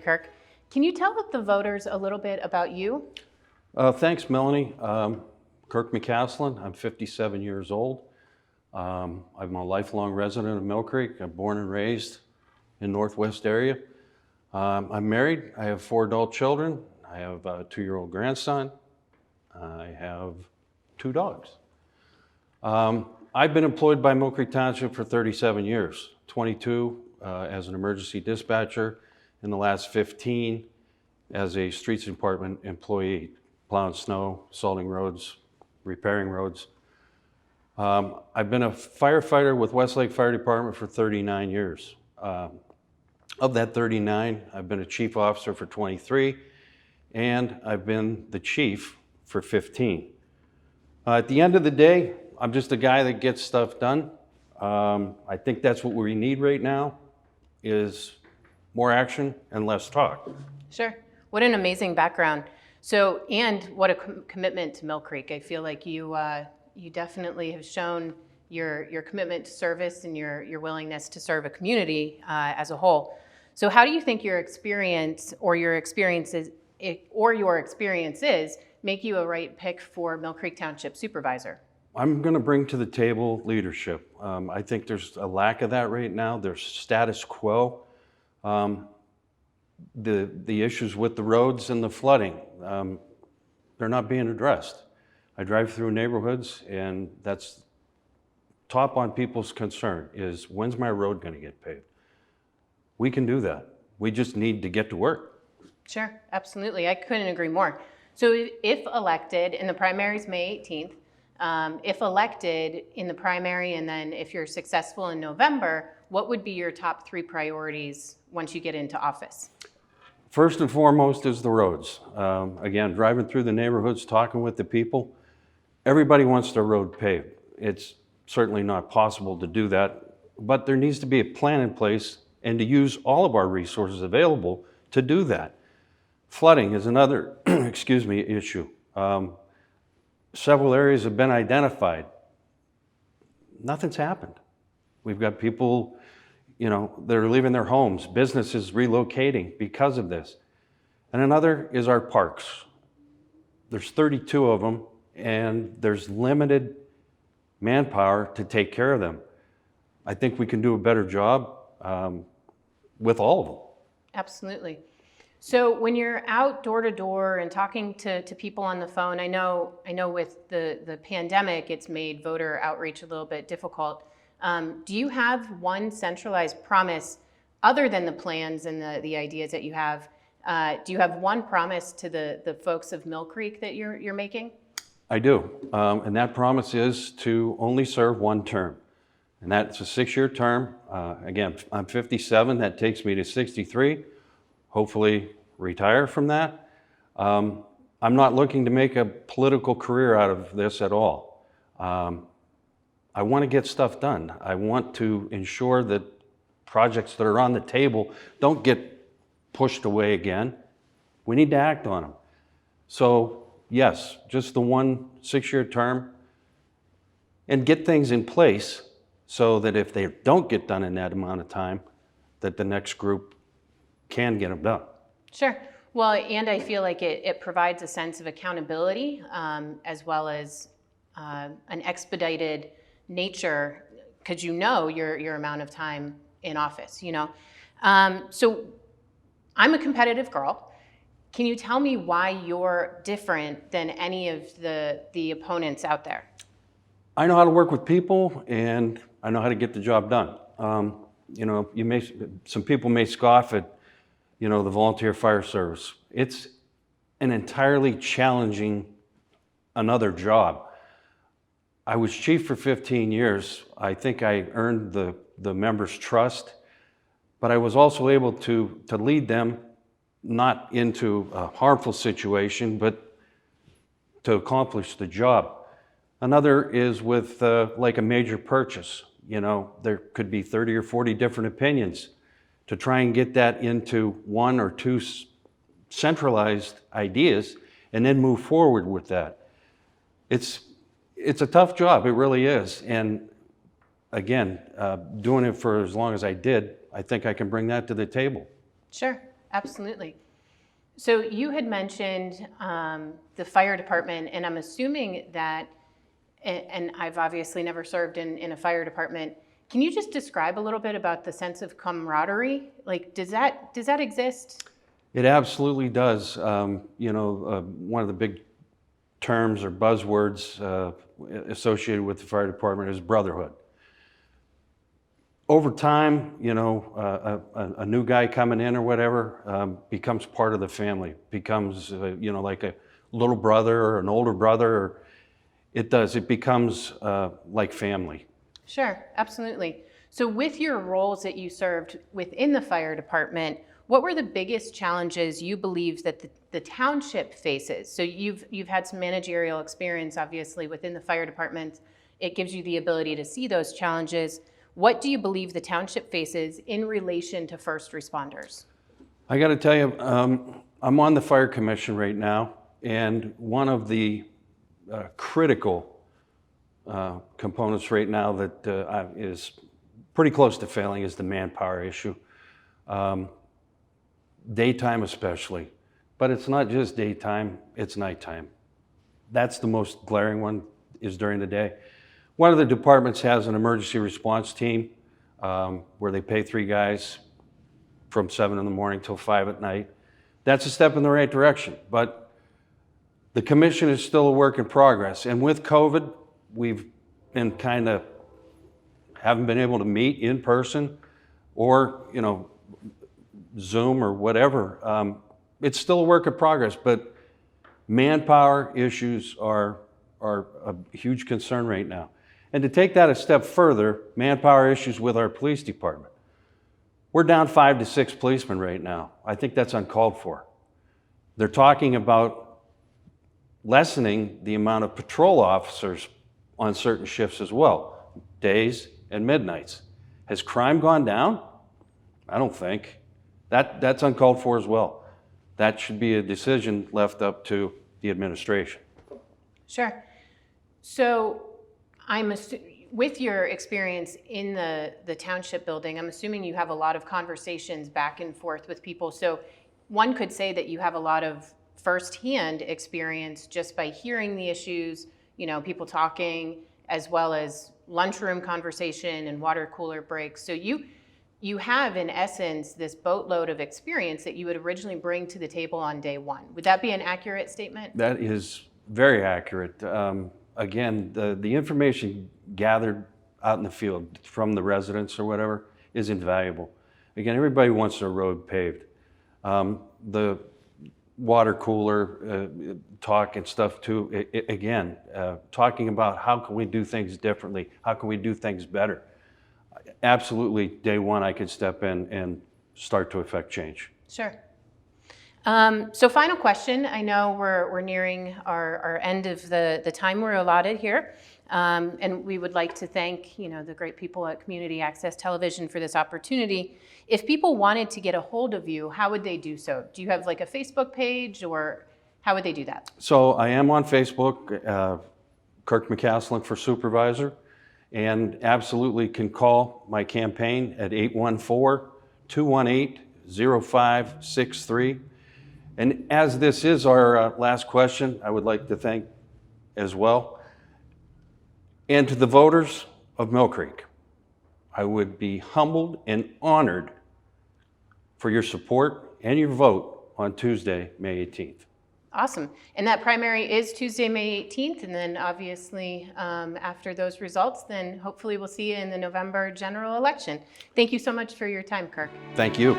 Kirk. Can you tell the voters a little bit about you? Thanks, Melanie. Kirk McCaslin. I'm 57 years old. I'm a lifelong resident of Mill Creek. I'm born and raised in Northwest area. I'm married. I have 4 adult children. I have a 2-year-old grandson. I have 2 dogs. I've been employed by Mill Creek Township for 37 years, 22 as an emergency dispatcher, in the last 15 as a streets department employee, plowing snow, salting roads, repairing roads. I've been a firefighter with Westlake Fire Department for 39 years. Of that 39, I've been a chief officer for 23, and I've been the chief for 15. At the end of the day, I'm just a guy that gets stuff done. I think that's what we need right now, is more action and less talk. Sure. What an amazing background. So, and what a commitment to Mill Creek. I feel like you definitely have shown your commitment to service and your willingness to serve a community as a whole. So how do you think your experiences make you a right pick for Mill Creek Township Supervisor? I'm going to bring to the table leadership. I think there's a lack of that right now. There's status quo. The issues with the roads and the flooding, they're not being addressed. I drive through neighborhoods, and that's top on people's concern is, when's my road going to get paved? We can do that. We just need to get to work. Sure, absolutely. I couldn't agree more. So if elected, in the primaries May 18th, if elected in the primary, and then if you're successful in November, what would be your top 3 priorities once you get into office? First and foremost is the roads. Again, driving through the neighborhoods, talking with the people, everybody wants their road paved. It's certainly not possible to do that, but there needs to be a plan in place and to use all of our resources available to do that. Flooding is another issue. Several areas have been identified. Nothing's happened. We've got people, that are leaving their homes, businesses relocating because of this. And another is our parks. There's 32 of them, and there's limited manpower to take care of them. I think we can do a better job with all of them. Absolutely. So when you're out door to door and talking to people on the phone, I know with the pandemic, it's made voter outreach a little bit difficult. Do you have one centralized promise, other than the plans and the ideas that you have? Do you have one promise to the folks of Mill Creek that you're making? I do, and that promise is to only serve one term, and that's a 6-year term. Again, I'm 57, that takes me to 63. Hopefully retire from that. I'm not looking to make a political career out of this at all. I want to get stuff done. I want to ensure that projects that are on the table don't get pushed away again. We need to act on them. So yes, just the one 6-year term, and get things in place so that if they don't get done in that amount of time, that the next group can get them done. Sure. Well, and I feel like it provides a sense of accountability as well as an expedited nature, because your amount of time in office. So I'm a competitive girl. Can you tell me why you're different than any of the opponents out there? I know how to work with people, and I know how to get the job done. Some people may scoff at the volunteer fire service. It's an entirely challenging another job. I was chief for 15 years. I think I earned the members' trust, but I was also able to lead them not into a harmful situation, but to accomplish the job. Another is with like a major purchase. There could be 30 or 40 different opinions. To try and get that into 1 or 2 centralized ideas and then move forward with that. It's a tough job, it really is. And again, doing it for as long as I did, I think I can bring that to the table. Sure. Absolutely. So you had mentioned the fire department, and I'm assuming that, and I've obviously never served in a fire department. Can you just describe a little bit about the sense of camaraderie? Like, does that exist? It absolutely does. One of the big terms or buzzwords associated with the fire department is brotherhood. Over time, a new guy coming in or whatever becomes part of the family, becomes, like a little brother or an older brother. It becomes like family. Sure, absolutely. So with your roles that you served within the fire department, what were the biggest challenges you believe that the township faces? So you've had some managerial experience, obviously, within the fire department. It gives you the ability to see those challenges. What do you believe the township faces in relation to first responders? I got to tell you, I'm on the fire commission right now, and one of the critical components right now that is pretty close to failing is the manpower issue. Daytime especially, but it's not just daytime, it's nighttime. That's the most glaring one, is during the day. One of the departments has an emergency response team where they pay 3 guys from 7 in the morning till 5 at night. That's a step in the right direction, but the commission is still a work in progress. And with COVID, we've been haven't been able to meet in person or, Zoom or whatever. It's still a work in progress, but manpower issues are a huge concern right now. And to take that a step further, manpower issues with our police department. We're down 5 to 6 policemen right now. I think that's uncalled for. They're talking about lessening the amount of patrol officers on certain shifts as well, days and midnights. Has crime gone down? I don't think. That's uncalled for as well. That should be a decision left up to the administration. Sure. So with your experience in the township building, I'm assuming you have a lot of conversations back and forth with people. So one could say that you have a lot of firsthand experience just by hearing the issues, people talking, as well as lunchroom conversation and water cooler breaks. So you have, in essence, this boatload of experience that you would originally bring to the table on day one. Would that be an accurate statement? That is very accurate. Again, the information gathered out in the field from the residents or whatever is invaluable. Again, everybody wants their road paved. The water cooler talk and stuff too, again, talking about how can we do things differently, how can we do things better. Absolutely, day one I could step in and start to affect change. Sure. So final question. I know we're nearing our end of the time we're allotted here. And we would like to thank, the great people at Community Access Television for this opportunity. If people wanted to get a hold of you, how would they do so? Do you have like a Facebook page, or how would they do that? So I am on Facebook, Kirk McCaslin for supervisor, and absolutely can call my campaign at 814-218-0563. And as this is our last question, I would like to thank as well. And to the voters of Mill Creek, I would be humbled and honored for your support and your vote on Tuesday, May 18th. Awesome. And that primary is Tuesday, May 18th. And then obviously after those results, then hopefully we'll see you in the November general election. Thank you so much for your time, Kirk. Thank you.